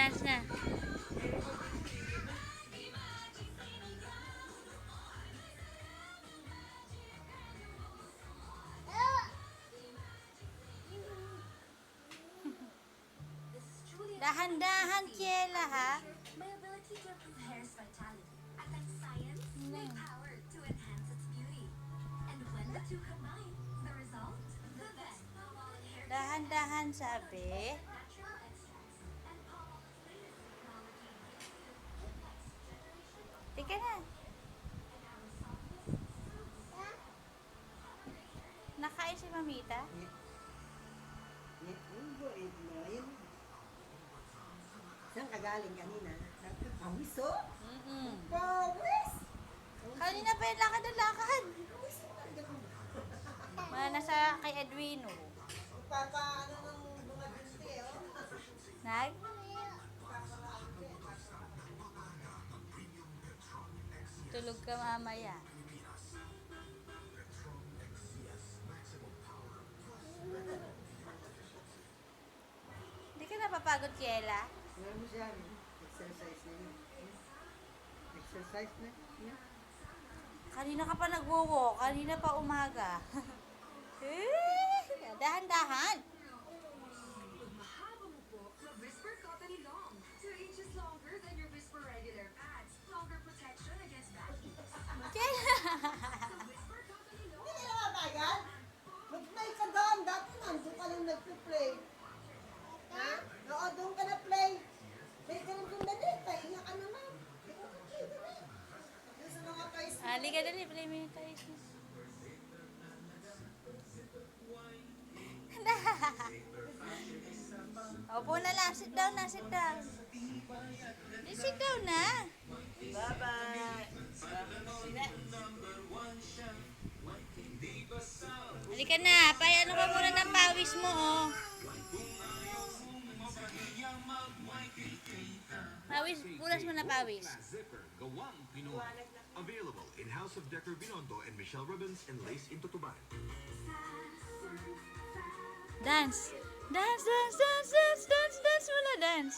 dance na. Dahan-dahan, Kiela, ha? My ability to improve hair's vitality and then science with power to enhance its beauty. And when the two combine, the result, the best palm olive hair care Dahan-dahan, sabi. natural extracts and palm olive's latest technology gives you the next generation of Tika na. and our softest, smoothest Nakain si Mamita? Saan ka galing kanina? Pawis, oh? Mm-mm. Pawis! Kanina pa yung lakad na lakad. Mga nasa kay Edwino. Papaano ng mga binti, oh? Nag? Tulog ka mamaya. Hindi ka napapagod, Kiela? Ano mo siya? Exercise na yun. Exercise na? Yeah. Kanina ka pa nagwo-walk. Kanina pa umaga. Dahan-dahan. Mahaba mo po, Whisper Cotton Long. 2 inches longer than your Whisper regular pads. Longer protection against backaches. Kiela! Whisper Cotton Long. Hindi na matagal? Mag-play ka doon. Dati nandun ka lang nagpa-play. Ha? Oo, doon ka na-play. Play ka lang doon dali. Pahinga ka naman. Ikaw ka play dali. Doon sa mga toys mo. Halika dali, play mo yung toys mo. Opo na lang, sit down na, sit down. Di, sit down na. Bye-bye. Halika na, ano ka muna ng pawis mo, oh. Pawis, pulas mo na pawis. Zipper Gawang Pinoy. Available in House of Decor Binondo and Michelle Robbins and Lace into Tuban. Dance. Dance, dance, dance, dance, dance, dance muna, dance.